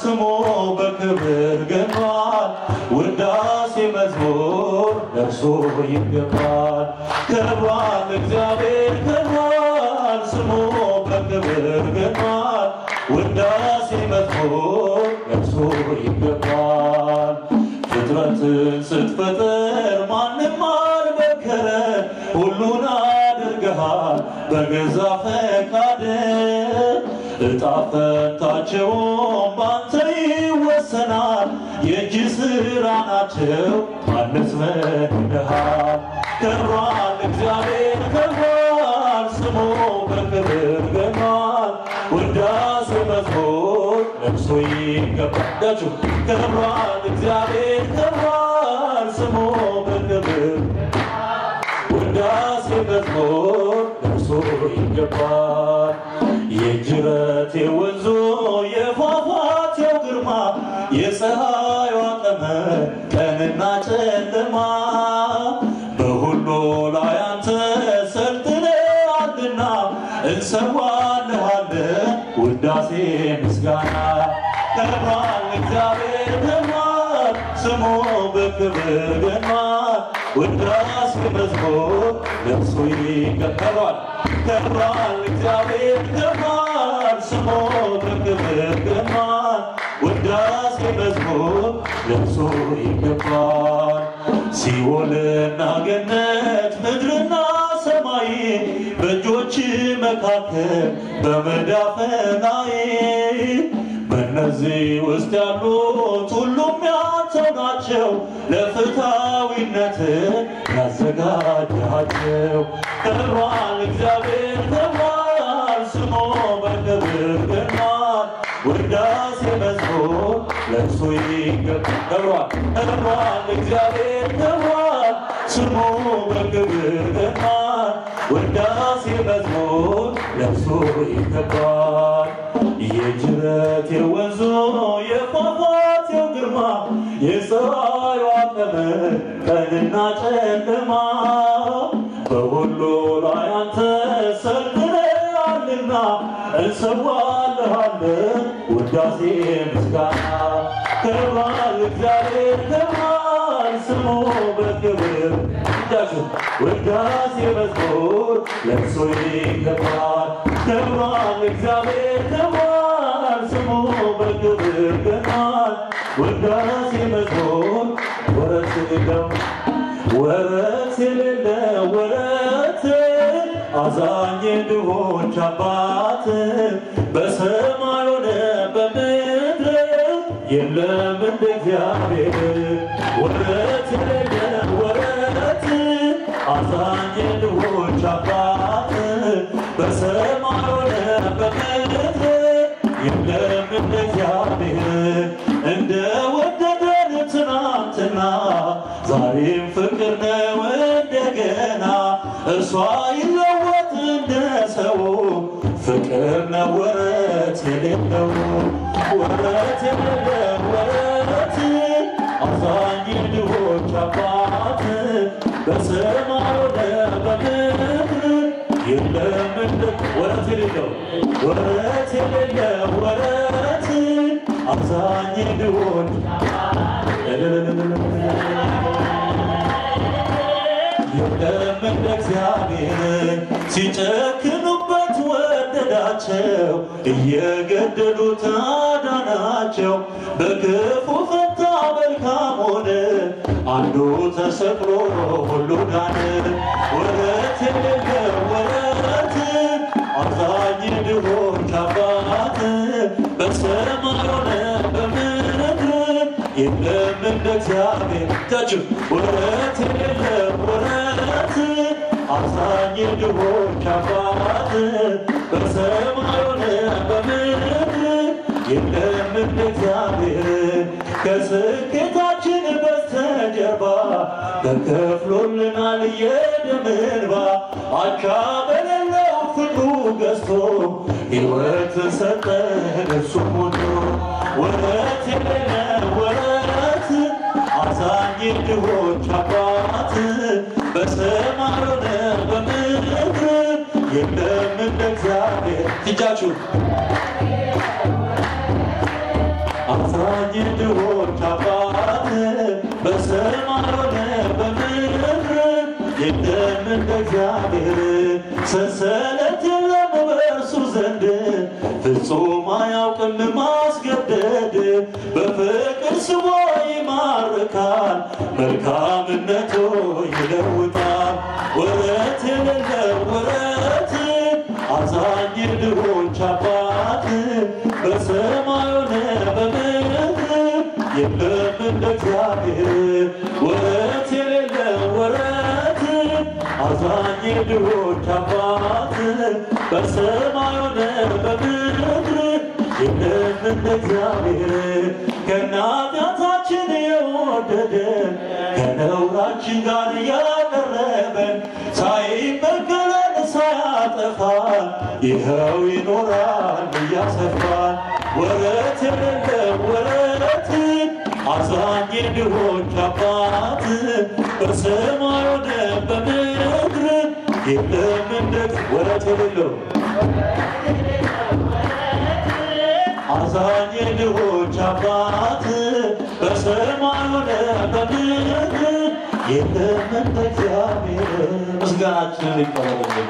ስሙ በክብር ገኗል ውዳሴ መዝሙር ለእርሱ ይገባል ከብሯል እግዚአብሔር ከብሯል ስሙ በክብር ገኗል ውዳሴ መዝሙር ለእርሱ ይገባል ፍጥረትን ስትፈጥር ማንም አልመከረ ሁሉን አድርገሃል በገዛ ፈቃድህ ዕጣ ፈንታቸውም ባንተ ይወሰናል የእጅ ሥራ ናቸው ማነስ መንሃል ከብሯል እግዚአብሔር ከብሯል ስሙ በክብር ገኗል ውዳሴ መዝሙር ለእርሱ ይገባል ከብሯል እግዚአብሔር ከብሯል ስሙ በክብር ውዳሴ መዝሙር ለእርሱ ይገባል የጅረቴ ወንዙ የፏፏቴው ግርማ የፀሐይዋ ቀመር ቀንና ጨለማ በሁሉ ላይ አንተ ሰልጥነሃልና እንሰዋልሃለን ውዳሴ ምስጋና ከብሯል እግዚአብሔር ከብሯል ስሙ በክብር ገኗል ውዳሴ መዝሙር ለእርሱ ይገባል ከብሯል እግዚአብሔር ከብሯል ስሙ በክብር ገኗል ውዳሴ መዝሙር ለእርሱ ይገባል ሲኦልና ገነት ምድርና ሰማይ በእጆች መካከል በመዳፍ ላይ በእነዚህ ውስጥ ያሉት ሁሉም ያንተው ናቸው ለፍትሃዊነት ያዘጋጃቸው ከብሯል እግዚአብሔር ከብሯል ስሙ በክብር ገኗል ውዳሴ መዝሙር ለእርሱ ይገባል ከብሯል እግዚአብሔር ከብሯል ስሙ በክብር ገኗል ውዳሴ መዝሙር ለእርሱ ይገባል የጅረቴ ወንዙ የፏፏቴው ግርማ የፀሐይዋ ቀመር ቀንና ጨለማ በሁሉ ላይ አንተ ሰልጥነሃልና እንሰዋልሃለን ውዳሴ ምስጋና ከብሯል እግዚአብሔር ከብሯል ስሙ በክብር ውዳሴ መዝሙር ለእርሱ ይገባል ከብሯል እግዚአብሔር ከብሯል ስሙ በክብር ገኗል ውዳሴ መዝሙር ወረት የሌለ ወረት አዛኝ ድሆች አባት በሰማይ ሆነ በምድር የለም እንደ እግዚአብሔር ወረት የሌለ ወረት አዛኝ ድሆች አባት በሰማይ ሆነ በምድር የለም እንደ እግዚአብሔር እንደ ወደደን ትናንትና ዛሬም ፍቅር ነው እንደገና እርሷ ይለወጥ እንደ ሰው ፍቅር ነው ወረት የሌለው ወረት የሌለው ወረት አዛኝ ድሆች አባት በሰማይ ሆነ በምድር የለም እንደ ወረት የሌለው ወረት አዛኝ ድሆች የለም እንደ እግዚአብሔር ሲጨክኑበት ወደዳቸው እየገደሉት አዳናቸው በክፉ ፈንታ መልካም ሆነ አንዱ ተሰቅሎ ሁሉ ዳነ ወረት የሌለው ወረት አዛኝ ድሆች አባት በሰማይ ሆነ በምድር የለም እንደ እግዚአብሔር ወረት የሌለው ወረት አዛኝ ድሆች አባት በሰማይ ሆነ በምድር የለም እንደ እግዚአብሔር ከስኬታችን በስተጀርባ ተከፍሎልናል የደም እንባ አቻ በሌለው ፍቅሩ ገዝቶ ሕይወት ሰጠን እርሱ ሞቶ ወረት የሌለው ወረት አዛኝ ድሆች አባት በሰማይ ሆነ በምድር የለም እንደ እግዚአብሔር ትጃችሁ አዛኝ ድሆች አባት በሰማይ ሆነ በምድር የለም እንደ እግዚአብሔር ሰንሰለት የለም በእርሱ ዘንድ ፍጹም አያውቅም ማስገደድ በፍቅር ስቦ ይማርካል መልካምነቱ ይለውጣል ወረት የሌለው ወረት አዛኝ ድሆች አባት በሰማይ ሆነ በምድር የለም እንደ እግዚአብሔር ወረት የሌለው ወረት አዛኝ ድሆች አባት በሰማይ ሆነ በምድር የለም እንደ እግዚአብሔር ከኃጢአታችን የወደደን ከነውራችን ጋር ያቀረበን ሳይበቀለን ሳያጠፋን ይኸው ይኖራል እያሰፋን ወረት የሌለው ወረት አዛኝ ድሆች አባት በሰማይ ሆነ በምድር የለም እንደ ወረት የሌለው አዛኝ ድሆች አባት በሰማይ ሆነ በምድር የለም እንደ እግዚአብሔር ምስጋናችንን ይቀበልልን።